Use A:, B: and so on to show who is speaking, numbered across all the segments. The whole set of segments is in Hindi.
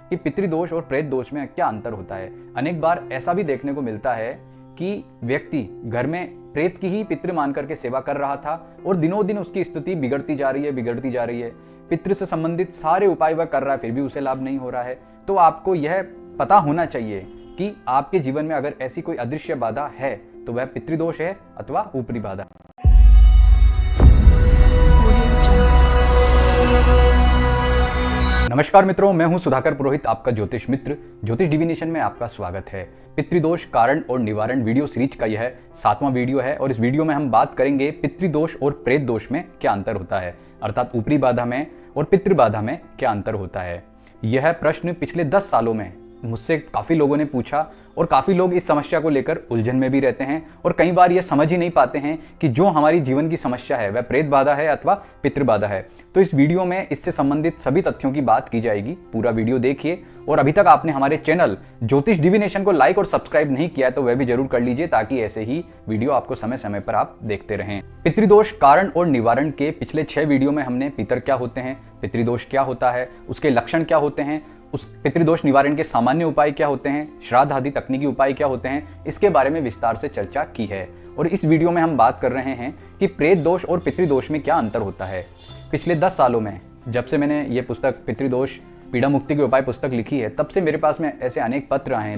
A: कि पितृदोष और प्रेत दोष में क्या अंतर होता है। अनेक बार ऐसा भी देखने को मिलता है कि व्यक्ति घर में प्रेत की ही पितृ मान करके सेवा कर रहा था और दिनों दिन उसकी स्थिति बिगड़ती जा रही है। पितृ से संबंधित सारे उपाय वह कर रहा है, फिर भी उसे लाभ नहीं हो रहा है। तो आपको यह पता होना चाहिए कि आपके जीवन में अगर ऐसी कोई अदृश्य बाधा है तो वह पितृदोष है अथवा ऊपरी बाधा। नमस्कार मित्रों, मैं हूं सुधाकर पुरोहित, आपका ज्योतिष मित्र। ज्योतिष डिविनेशन में आपका स्वागत है। पितृदोष कारण और निवारण वीडियो सीरीज का यह 7वां वीडियो है और इस वीडियो में हम बात करेंगे पितृदोष और प्रेत दोष में क्या अंतर होता है, अर्थात ऊपरी बाधा में और पितृबाधा में क्या अंतर होता है। यह प्रश्न पिछले 10 सालों में मुझसे काफ़ी लोगों ने पूछा और काफ़ी लोग इस समस्या को लेकर उलझन में भी रहते हैं और कई बार यह समझ ही नहीं पाते हैं कि जो हमारी जीवन की समस्या है वह प्रेत बाधा है अथवा पितृबाधा है। तो इस वीडियो में इससे संबंधित सभी तथ्यों की बात की जाएगी। पूरा वीडियो देखिए और अभी तक आपने हमारे चैनल ज्योतिष डिविनेशन को लाइक और सब्सक्राइब नहीं किया है तो वह भी जरूर कर लीजिए, ताकि ऐसे ही वीडियो आपको समय समय पर आप देखते रहें। पितृदोष कारण और निवारण के पिछले 6 वीडियो में हमने पितर क्या होते हैं, पितृदोष क्या होता है, उसके लक्षण क्या होते हैं, उस पितृदोष निवारण के सामान्य उपाय क्या होते हैं, श्राद्ध आदि तकनीकी उपाय क्या होते हैं, इसके बारे में विस्तार से चर्चा की है। और इस वीडियो में हम बात कर रहे हैं कि प्रेत दोष और पितृदोष में क्या अंतर होता है। पिछले 10 सालों में जब से मैंने ये पुस्तक पितृदोष पीड़ा मुक्ति के उपाय पुस्तक लिखी है, तब से मेरे पास में ऐसे अनेक पत्र आए हैं,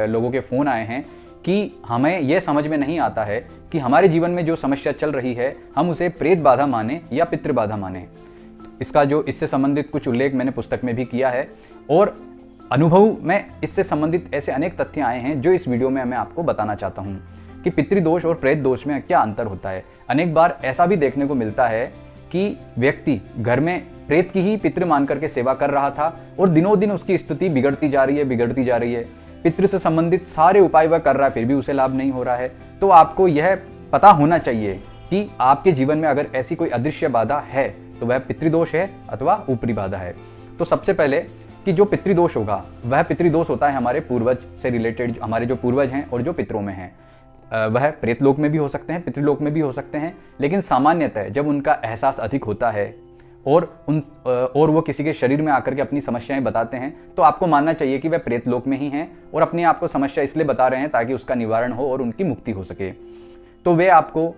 A: लोगों के फ़ोन आए हैं कि हमें यह समझ में नहीं आता है कि हमारे जीवन में जो समस्या चल रही है हम उसे प्रेत बाधा माने या पितृबाधा माने। इसका जो इससे संबंधित कुछ उल्लेख मैंने पुस्तक में भी किया है और अनुभव में इससे संबंधित ऐसे अनेक तथ्य आए हैं जो इस वीडियो में मैं आपको बताना चाहता हूं कि पितृदोष और प्रेत दोष में क्या अंतर होता है। अनेक बार ऐसा भी देखने को मिलता है कि व्यक्ति घर में प्रेत की ही पितृ मान करके सेवा कर रहा था और दिनों दिन उसकी स्थिति बिगड़ती जा रही है। पितृ से संबंधित सारे उपाय वह कर रहा है, फिर भी उसे लाभ नहीं हो रहा है। तो आपको यह पता होना चाहिए कि आपके जीवन में अगर ऐसी कोई अदृश्य बाधा है तो वह पितृदोष है अथवा ऊपरी बाधा है। तो सबसे पहले कि जो पितृदोष होगा वह पितृदोष होता है हमारे पूर्वज से रिलेटेड, हमारे जो पूर्वज हैं और जो पितरों में हैं, वह प्रेतलोक में भी हो सकते हैं, पितृलोक में भी हो सकते हैं। लेकिन सामान्यतः जब उनका एहसास अधिक होता है और वो किसी के शरीर में आकर के अपनी समस्याएं बताते हैं तो आपको मानना चाहिए कि वह प्रेतलोक में ही हैं और अपने आप को समस्या इसलिए बता रहे हैं ताकि उसका निवारण हो और उनकी मुक्ति हो सके। तो वे आपको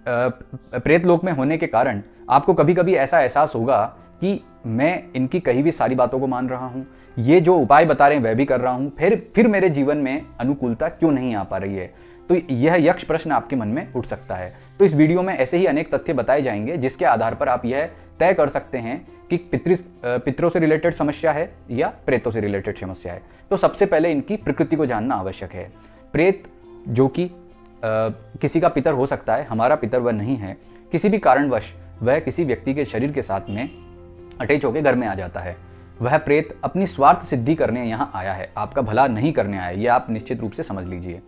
A: प्रेतलोक में होने के कारण आपको कभी कभी ऐसा एहसास होगा कि मैं इनकी कही भी सारी बातों को मान रहा हूँ, ये जो उपाय बता रहे हैं वह भी कर रहा हूँ, फिर मेरे जीवन में अनुकूलता क्यों नहीं आ पा रही है। तो यह यक्ष प्रश्न आपके मन में उठ सकता है। तो इस वीडियो में ऐसे ही अनेक तथ्य बताए जाएंगे जिसके आधार पर आप यह तय कर सकते हैं कि पितरों से रिलेटेड समस्या है या प्रेतों से रिलेटेड समस्या है। तो सबसे पहले इनकी प्रकृति को जानना आवश्यक है। प्रेत जो कि किसी का पितर हो सकता है, हमारा पितर वह नहीं है, किसी भी कारणवश वह किसी व्यक्ति के शरीर के साथ में अटैच होकर घर में आ जाता है। वह प्रेत अपनी स्वार्थ सिद्धि करने यहाँ आया है, आपका भला नहीं करने आया, ये आप निश्चित रूप से समझ लीजिए।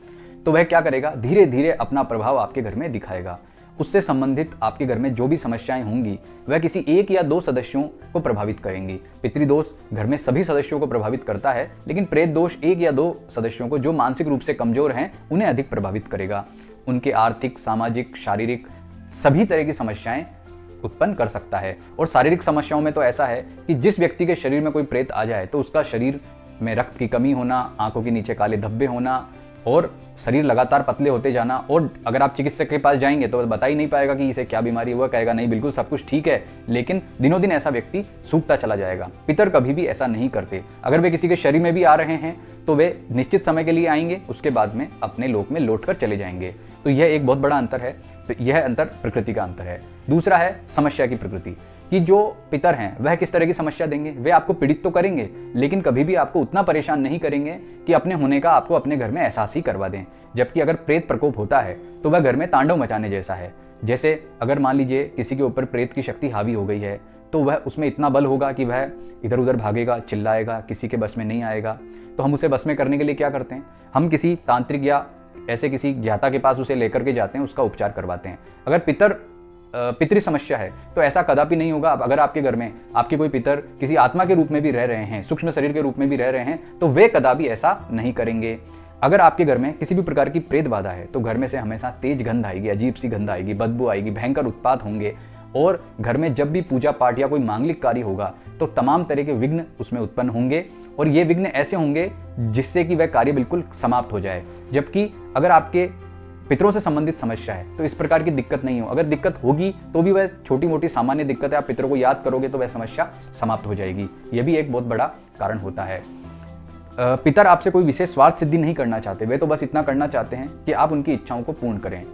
A: तो वह क्या करेगा, धीरे धीरे अपना प्रभाव आपके घर में दिखाएगा। उससे संबंधित आपके घर में जो भी समस्याएं होंगी वह किसी 1 या 2 सदस्यों को प्रभावित करेंगी। पितृदोष घर में सभी सदस्यों को प्रभावित करता है, लेकिन प्रेत दोष 1 या 2 सदस्यों को जो मानसिक रूप से कमजोर हैं उन्हें अधिक प्रभावित करेगा। उनके आर्थिक, सामाजिक, शारीरिक सभी तरह की समस्याएं उत्पन्न कर सकता है। और शारीरिक समस्याओं में तो ऐसा है कि जिस व्यक्ति के शरीर में कोई प्रेत आ जाए तो उसका शरीर में रक्त की कमी होना, आंखों के नीचे काले धब्बे होना और शरीर लगातार पतले होते जाना। और अगर आप चिकित्सक के पास जाएंगे तो बता ही नहीं पाएगा कि इसे क्या बीमारी है, वह कहेगा नहीं बिल्कुल सब कुछ ठीक है, लेकिन दिनों दिन ऐसा व्यक्ति सूखता चला जाएगा। पितर कभी भी ऐसा नहीं करते। अगर वे किसी के शरीर में भी आ रहे हैं तो वे निश्चित समय के लिए आएंगे, उसके बाद में अपने लोक में लौटकर चले जाएंगे। तो यह एक बहुत बड़ा अंतर है। तो यह अंतर प्रकृति का अंतर है। दूसरा है समस्या की प्रकृति, कि जो पितर हैं वह किस तरह की समस्या देंगे। वे आपको पीड़ित तो करेंगे लेकिन कभी भी आपको उतना परेशान नहीं करेंगे कि अपने होने का आपको अपने घर में एहसास ही करवा दें। जबकि अगर प्रेत प्रकोप होता है तो वह घर में तांडव मचाने जैसा है। जैसे अगर मान लीजिए किसी के ऊपर प्रेत की शक्ति हावी हो गई है तो वह उसमें इतना बल होगा कि वह इधर उधर भागेगा, चिल्लाएगा, किसी के बस में नहीं आएगा। तो हम उसे बस में करने के लिए क्या करते हैं, हम किसी तांत्रिक या ऐसे किसी ज्ञाता के पास उसे लेकर के जाते हैं, उसका उपचार करवाते हैं। अगर पितृ समस्या है तो ऐसा कदापि नहीं होगा। अगर आपके घर में आपके कोई पितर किसी आत्मा के रूप में भी रह रहे हैं, सूक्ष्म शरीर के रूप में भी रह रहे हैं, तो वे कदापि ऐसा नहीं करेंगे। अगर आपके घर में किसी भी प्रकार की प्रेत बाधा है तो घर में से हमेशा तेज गंध आएगी, अजीब सी गंध आएगी, बदबू आएगी, भयंकर उत्पात होंगे और घर में जब भी पूजा पाठ या कोई मांगलिक कार्य होगा तो तमाम तरह के विघ्न उसमें उत्पन्न होंगे और ये विघ्न ऐसे होंगे जिससे कि वह कार्य बिल्कुल समाप्त हो जाए। जबकि अगर आपके पितरों से संबंधित समस्या है तो इस प्रकार की दिक्कत नहीं हो, अगर दिक्कत होगी तो भी वह छोटी मोटी सामान्य दिक्कत है, आप पितरों को याद करोगे तो वह समस्या समाप्त हो जाएगी। यह भी एक बहुत बड़ा कारण होता है। पितर आपसे कोई विशेष स्वार्थ सिद्धि नहीं करना चाहते, वे तो बस इतना करना चाहते हैं कि आप उनकी इच्छाओं को पूर्ण करें।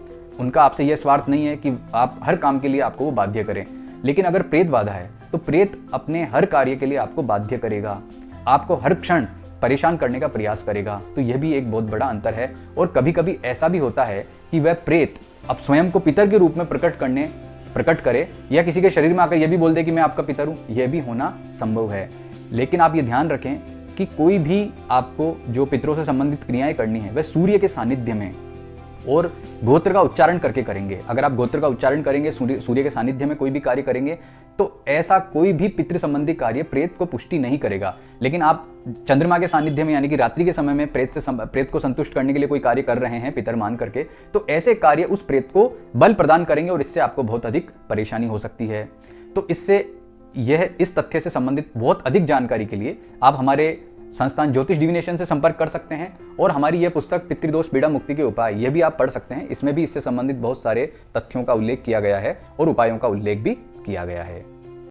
A: उनका आपसे यह स्वार्थ नहीं है कि आप हर काम के लिए आपको वो बाध्य करें। लेकिन अगर प्रेत बाधा है तो प्रेत अपने हर कार्य के लिए आपको बाध्य करेगा, आपको हर क्षण परेशान करने का प्रयास करेगा। तो यह भी एक बहुत बड़ा अंतर है। और कभी कभी ऐसा भी होता है कि वह प्रेत अब स्वयं को पितर के रूप में प्रकट करे या किसी के शरीर में आकर यह भी बोल दे कि मैं आपका पितर हूं, यह भी होना संभव है। लेकिन आप ये ध्यान रखें कि कोई भी आपको जो पितरों से संबंधित क्रियाएं करनी है वह सूर्य के सानिध्य में और गोत्र का उच्चारण करके करेंगे। अगर आप गोत्र का उच्चारण करेंगे, सूर्य के सानिध्य में कोई भी कार्य करेंगे, तो ऐसा कोई भी पितृ संबंधी कार्य प्रेत को पुष्टि नहीं करेगा। लेकिन आप चंद्रमा के सानिध्य में यानी कि रात्रि के समय में प्रेत को संतुष्ट करने के लिए कोई कार्य कर रहे हैं पितर मान करके, तो ऐसे कार्य उस प्रेत को बल प्रदान करेंगे और इससे आपको बहुत अधिक परेशानी हो सकती है। तो इस तथ्य से संबंधित बहुत अधिक जानकारी के लिए आप हमारे संस्थान ज्योतिष डिविनेशन से संपर्क कर सकते हैं और हमारी यह पुस्तक पितृदोष पीड़ा मुक्ति के उपाय, यह भी आप पढ़ सकते हैं। इसमें भी इससे संबंधित बहुत सारे तथ्यों का उल्लेख किया गया है और उपायों का उल्लेख भी किया गया है।